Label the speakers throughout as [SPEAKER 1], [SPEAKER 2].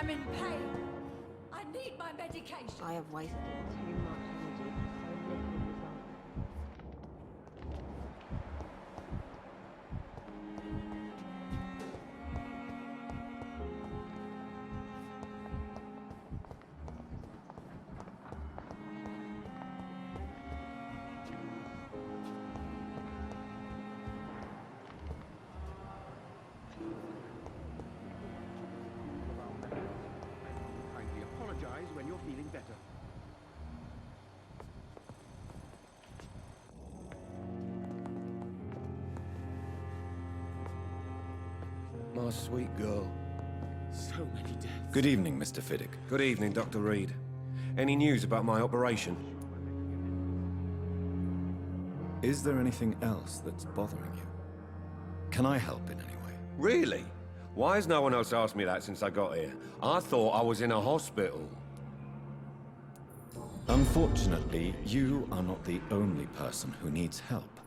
[SPEAKER 1] am in pain. I need my medication.
[SPEAKER 2] I have wasted too much energy for so little result.
[SPEAKER 3] Kindly apologize when you're feeling better.
[SPEAKER 4] My sweet girl.
[SPEAKER 3] So many deaths.
[SPEAKER 4] Good evening, Mr. Fiddick. Good evening, Dr. Reed. Any news about my operation? Is there anything else that's bothering you? Can I help in any way? Really? Why has no one else asked me that since I got here? I thought I was in a hospital. Unfortunately, you are not the only person who needs help.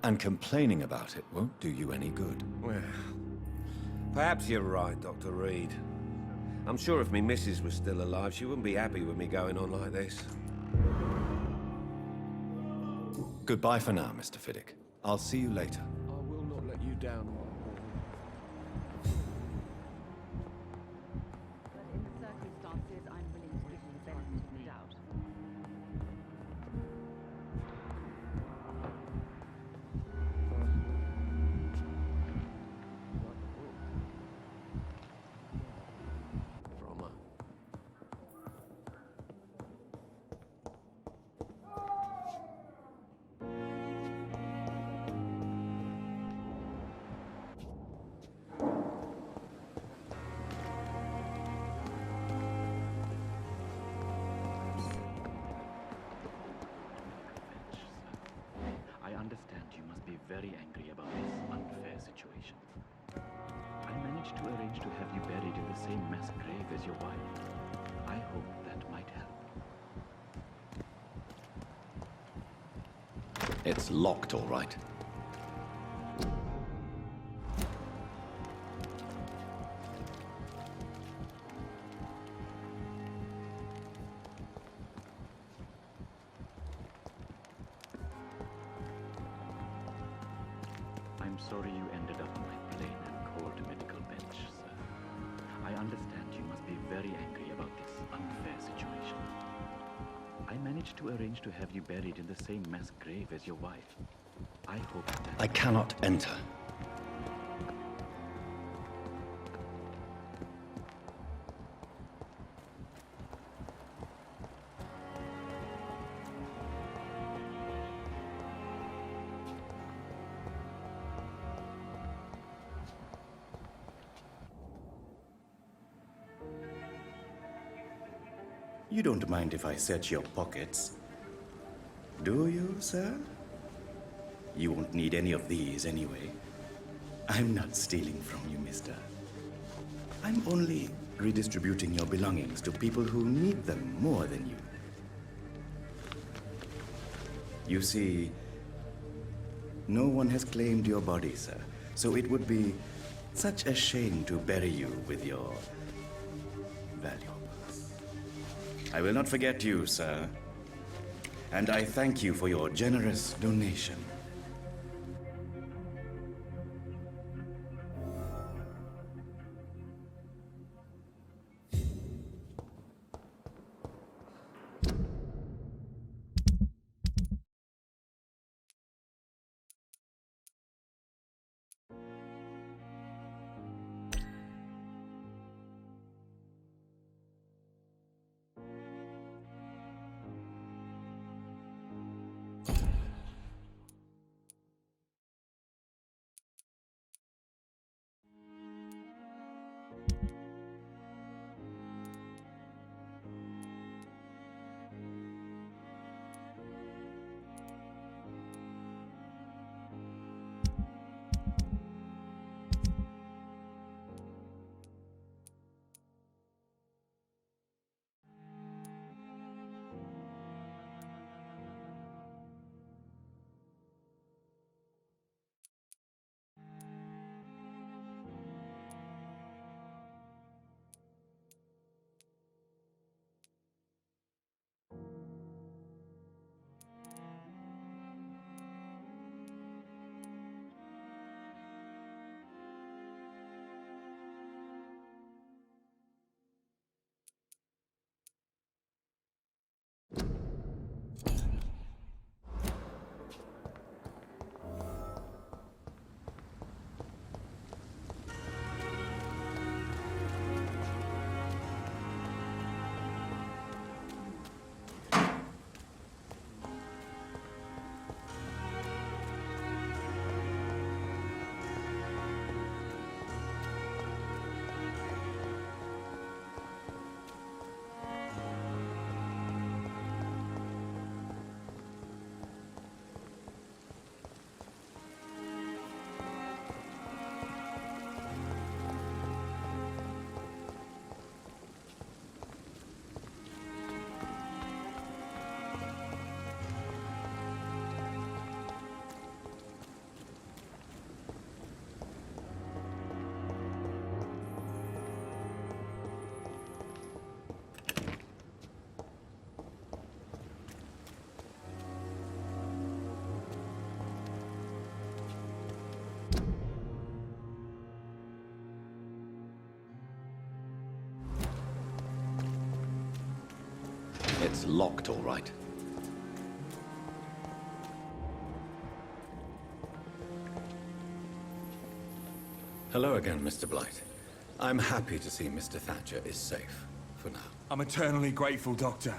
[SPEAKER 4] And complaining about it won't do you any good. Well, perhaps you're right, Dr. Reed. I'm sure if me missus was still alive, she wouldn't be happy with me going on like this. Goodbye for now, Mr. Fiddick. I'll see you later.
[SPEAKER 3] I will not let you down, my boy.
[SPEAKER 2] But in the circumstances, I'm willing to give you the benefit of the doubt.
[SPEAKER 3] From her.
[SPEAKER 5] I understand you must be very angry about this unfair situation. I managed to arrange to have you buried in the same mass grave as your wife. I hope that might help.
[SPEAKER 4] It's locked, all right.
[SPEAKER 5] I'm sorry you ended up on my plain and cold medical bench, sir. I understand you must be very angry about this unfair situation. I managed to arrange to have you buried in the same mass grave as your wife. I hope that...
[SPEAKER 4] I cannot enter.
[SPEAKER 6] You don't mind if I search your pockets, do you, sir? You won't need any of these anyway. I'm not stealing from you, mister. I'm only redistributing your belongings to people who need them more than you. You see, no one has claimed your body, sir, so it would be such a shame to bury you with your valuables. I will not forget you, sir, and I thank you for your generous donation.
[SPEAKER 4] It's locked, all right. Hello again, Mr. Blight. I'm happy to see Mr. Thatcher is safe, for now.
[SPEAKER 7] I'm eternally grateful, Doctor.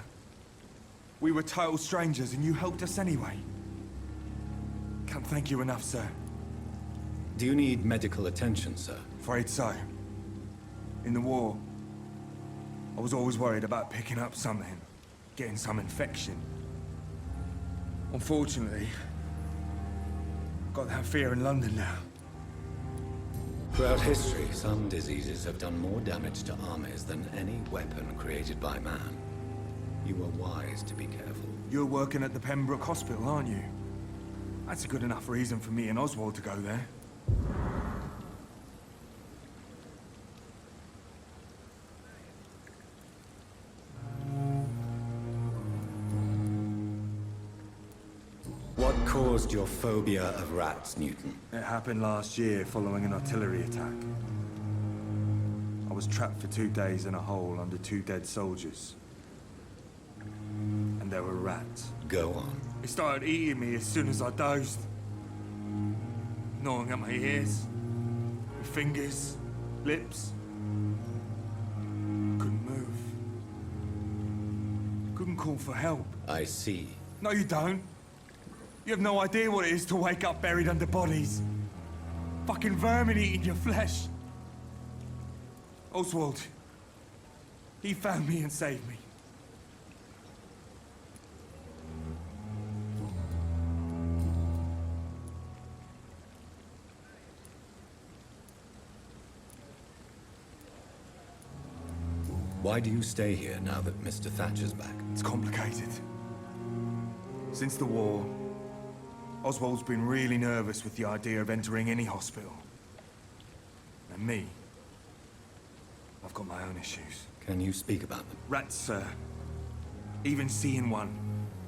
[SPEAKER 7] We were total strangers and you helped us anyway. Can't thank you enough, sir.
[SPEAKER 4] Do you need medical attention, sir?
[SPEAKER 7] Afraid so. In the war, I was always worried about picking up something, getting some infection. Unfortunately, I've got that fear in London now.
[SPEAKER 4] Throughout history, some diseases have done more damage to armies than any weapon created by man. You were wise to be careful.
[SPEAKER 7] You're working at the Pembroke Hospital, aren't you? That's a good enough reason for me and Oswald to go there.
[SPEAKER 4] What caused your phobia of rats, Newton?
[SPEAKER 7] It happened last year following an artillery attack. I was trapped for 2 days in a hole under 2 dead soldiers. And there were rats.
[SPEAKER 4] Go on.
[SPEAKER 7] They started eating me as soon as I dozed. Gnawing at my ears, with fingers, lips. Couldn't move. Couldn't call for help.
[SPEAKER 4] I see.
[SPEAKER 7] No, you don't. You have no idea what it is to wake up buried under bodies. Fucking vermin eating your flesh. Oswald. He found me and saved me.
[SPEAKER 4] Why do you stay here now that Mr. Thatcher's back?
[SPEAKER 7] It's complicated. Since the war, Oswald's been really nervous with the idea of entering any hospital. And me, I've got my own issues.
[SPEAKER 4] Can you speak about them?
[SPEAKER 7] Rats, sir. Even seeing one,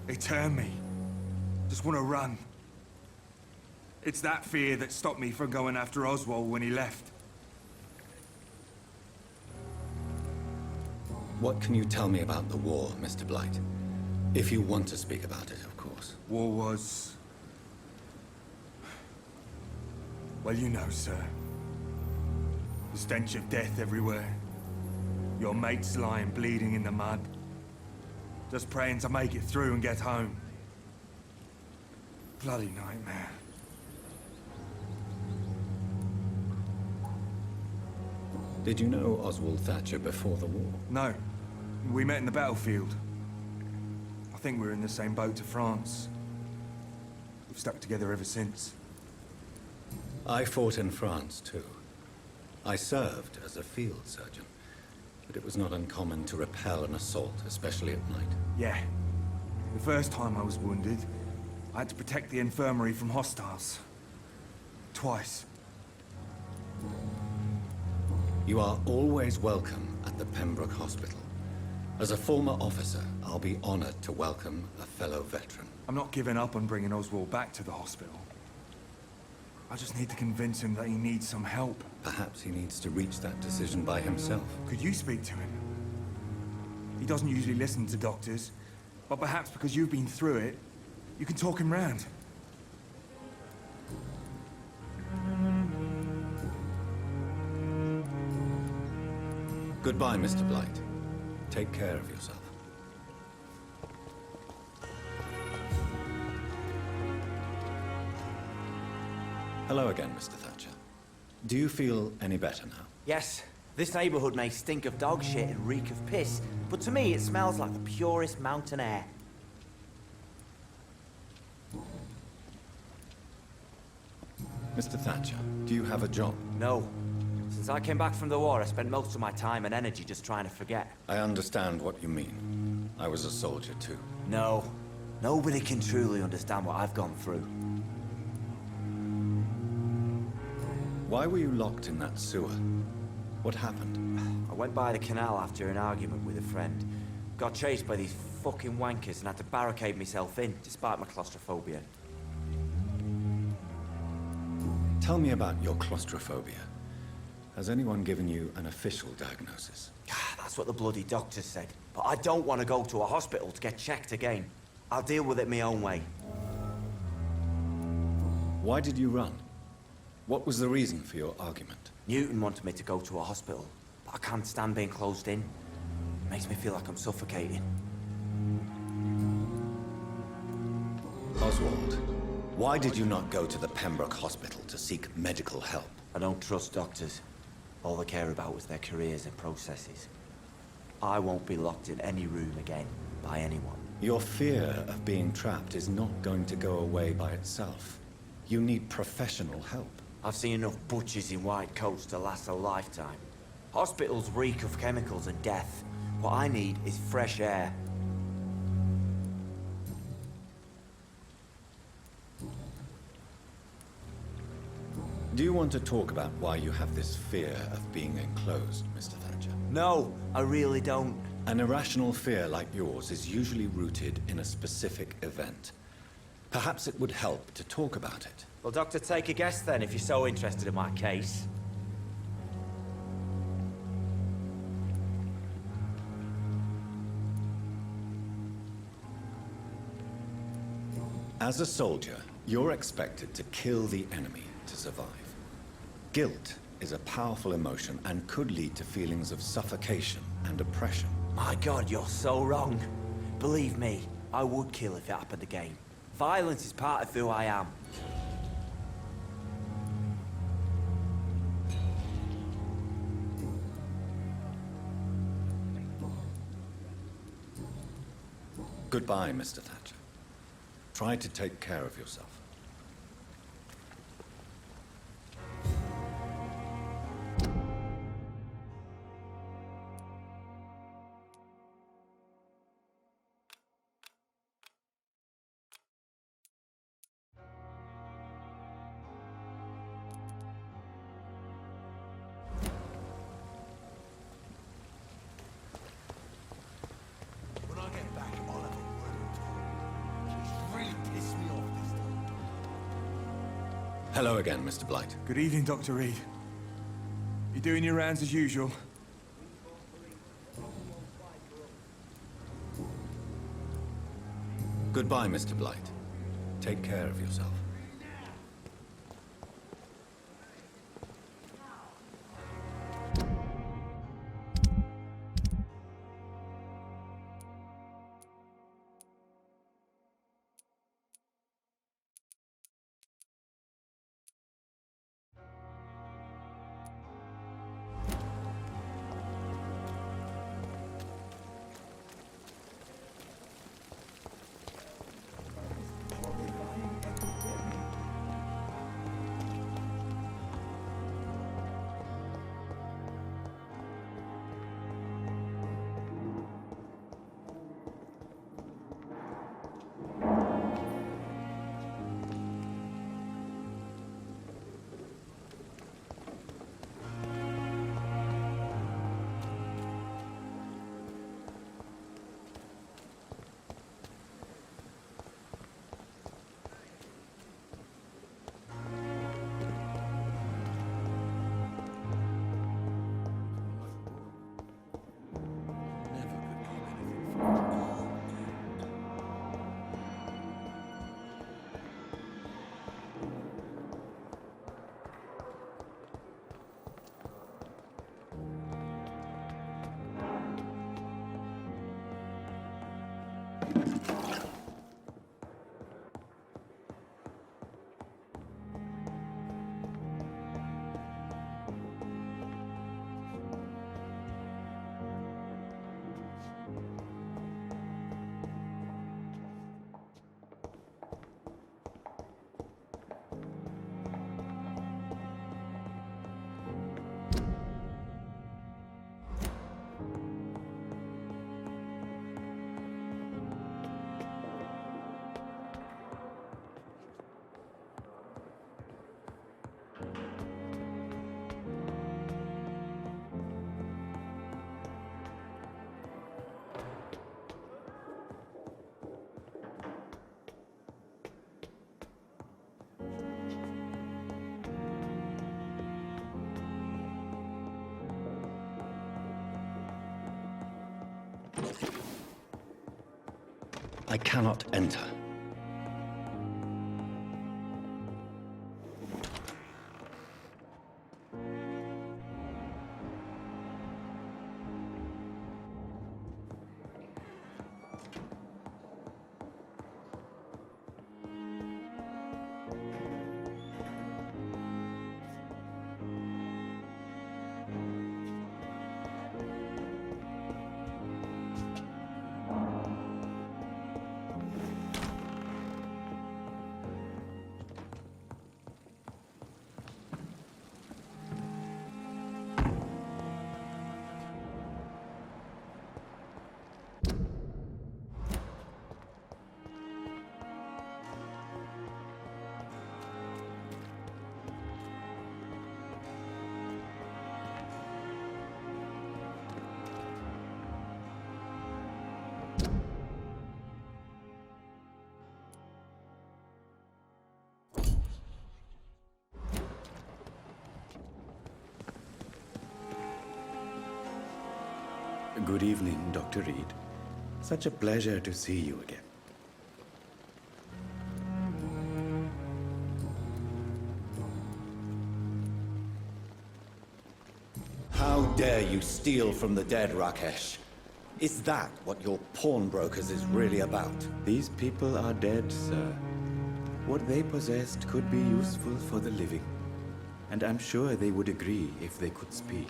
[SPEAKER 7] they turn me. Just want to run. It's that fear that stopped me from going after Oswald when he left.
[SPEAKER 4] What can you tell me about the war, Mr. Blight? If you want to speak about it, of course.
[SPEAKER 7] War was... well, you know, sir. The stench of death everywhere. Your mates lying bleeding in the mud. Just praying to make it through and get home. Bloody nightmare.
[SPEAKER 4] Did you know Oswald Thatcher before the war?
[SPEAKER 7] No. We met in the battlefield. I think we were in the same boat to France. We've stuck together ever since.
[SPEAKER 4] I fought in France, too. I served as a field surgeon, but it was not uncommon to repel an assault, especially at night.
[SPEAKER 7] Yeah. The first time I was wounded, I had to protect the infirmary from hostiles. Twice.
[SPEAKER 4] You are always welcome at the Pembroke Hospital. As a former officer, I'll be honored to welcome a fellow veteran.
[SPEAKER 7] I'm not giving up on bringing Oswald back to the hospital. I just need to convince him that he needs some help.
[SPEAKER 4] Perhaps he needs to reach that decision by himself.
[SPEAKER 7] Could you speak to him? He doesn't usually listen to doctors, but perhaps because you've been through it, you can talk him round.
[SPEAKER 4] Goodbye, Mr. Blight. Take care of yourself. Hello again, Mr. Thatcher. Do you feel any better now?
[SPEAKER 8] Yes, this neighborhood may stink of dog shit and reek of piss, but to me it smells like the purest mountain air.
[SPEAKER 4] Mr. Thatcher, do you have a job?
[SPEAKER 8] No. Since I came back from the war, I spent most of my time and energy just trying to forget.
[SPEAKER 4] I understand what you mean. I was a soldier too.
[SPEAKER 8] No. Nobody can truly understand what I've gone through.
[SPEAKER 4] Why were you locked in that sewer? What happened?
[SPEAKER 8] I went by the canal after an argument with a friend. Got chased by these fucking wankers and had to barricade myself in, despite my claustrophobia.
[SPEAKER 4] Tell me about your claustrophobia. Has anyone given you an official diagnosis?
[SPEAKER 8] That's what the bloody doctor said. But I don't want to go to a hospital to get checked again. I'll deal with it my own way.
[SPEAKER 4] Why did you run? What was the reason for your argument?
[SPEAKER 8] Newton wanted me to go to a hospital, but I can't stand being closed in. It makes me feel like I'm suffocating.
[SPEAKER 4] Oswald, why did you not go to the Pembroke Hospital to seek medical help?
[SPEAKER 8] I don't trust doctors. All they care about is their careers and processes. I won't be locked in any room again by anyone.
[SPEAKER 4] Your fear of being trapped is not going to go away by itself. You need professional help.
[SPEAKER 8] I've seen enough butchers in white coats to last a lifetime. Hospitals reek of chemicals and death. What I need is fresh air.
[SPEAKER 4] Do you want to talk about why you have this fear of being enclosed, Mr. Thatcher?
[SPEAKER 8] No, I really don't.
[SPEAKER 4] An irrational fear like yours is usually rooted in a specific event. Perhaps it would help to talk about it.
[SPEAKER 8] Well, Doctor, take a guess then, if you're so interested in my case.
[SPEAKER 4] As a soldier, you're expected to kill the enemy to survive. Guilt is a powerful emotion and could lead to feelings of suffocation and oppression.
[SPEAKER 8] My God, you're so wrong. Believe me, I would kill if it happened again. Violence is part of who I am.
[SPEAKER 4] Goodbye, Mr. Thatcher. Try to take care of yourself.
[SPEAKER 9] When I get back, I'll have a word with Tom. He's really pissed me off this time.
[SPEAKER 4] Hello again, Mr. Blight.
[SPEAKER 7] Good evening, Dr. Reed. You doing your rounds as usual?
[SPEAKER 4] Goodbye, Mr. Blight. Take care of yourself. I cannot enter.
[SPEAKER 6] Good evening, Dr. Reed. Such a pleasure to see you again.
[SPEAKER 4] How dare you steal from the dead, Rakesh? Is that what your pawnbrokers is really about?
[SPEAKER 6] These people are dead, sir. What they possessed could be useful for the living. And I'm sure they would agree if they could speak.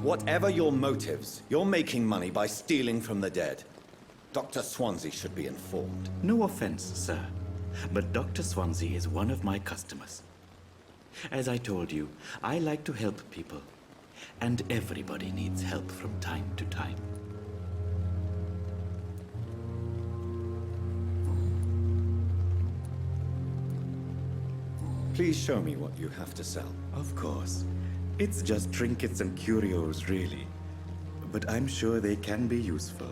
[SPEAKER 4] Whatever your motives, you're making money by stealing from the dead. Dr. Swansea should be informed.
[SPEAKER 6] No offense, sir, but Dr. Swansea is one of my customers. As I told you, I like to help people, and everybody needs help from time to time.
[SPEAKER 4] Please show me what you have to sell.
[SPEAKER 6] Of course. It's just trinkets and curios, really. But I'm sure they can be useful.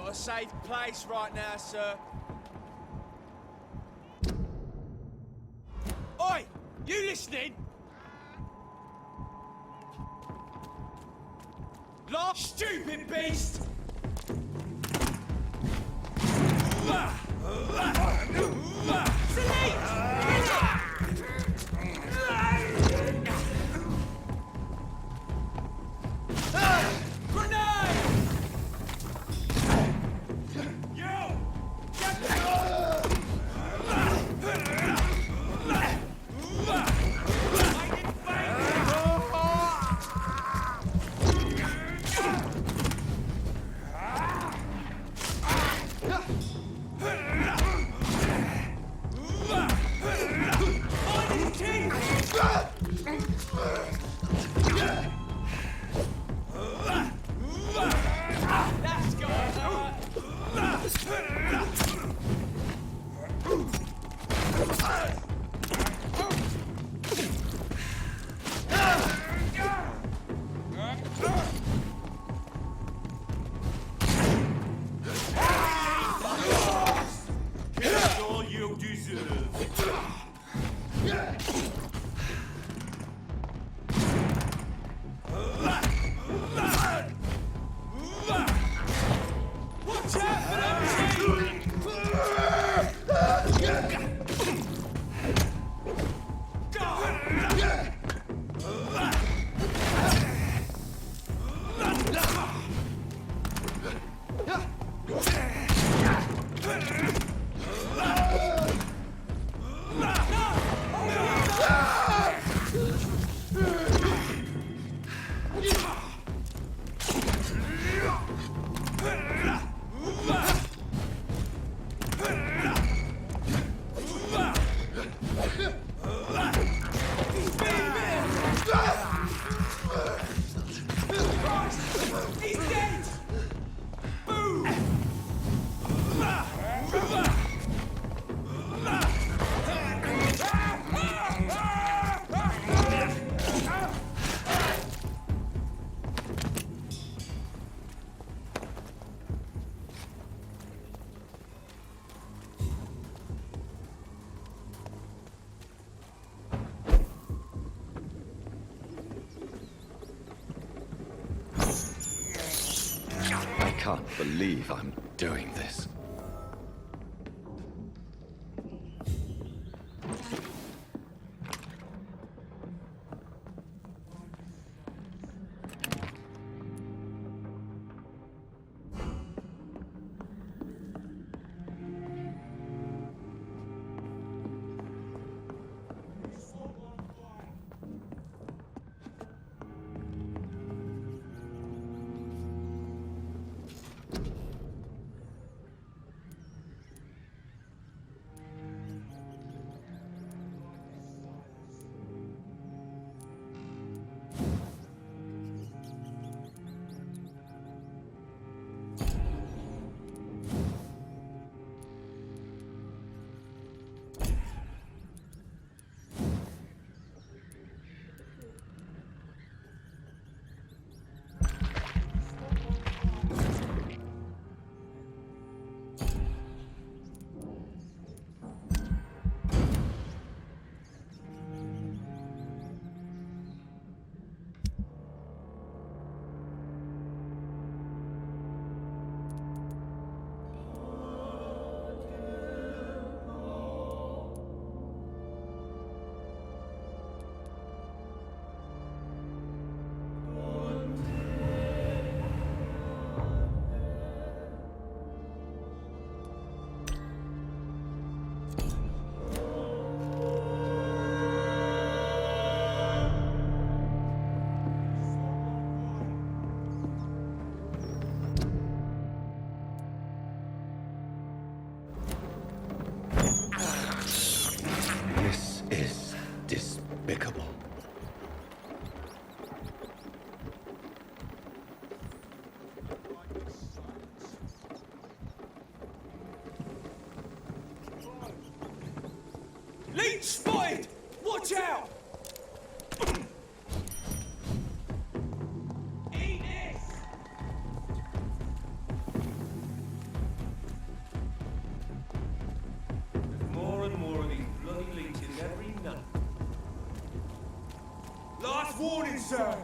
[SPEAKER 10] a safe place right now, sir. Oi! You listening? Stupid beast!
[SPEAKER 4] I can't believe I'm doing this. This is despicable.
[SPEAKER 10] Leech spotted! Watch out! Eat this!
[SPEAKER 7] warning, sir!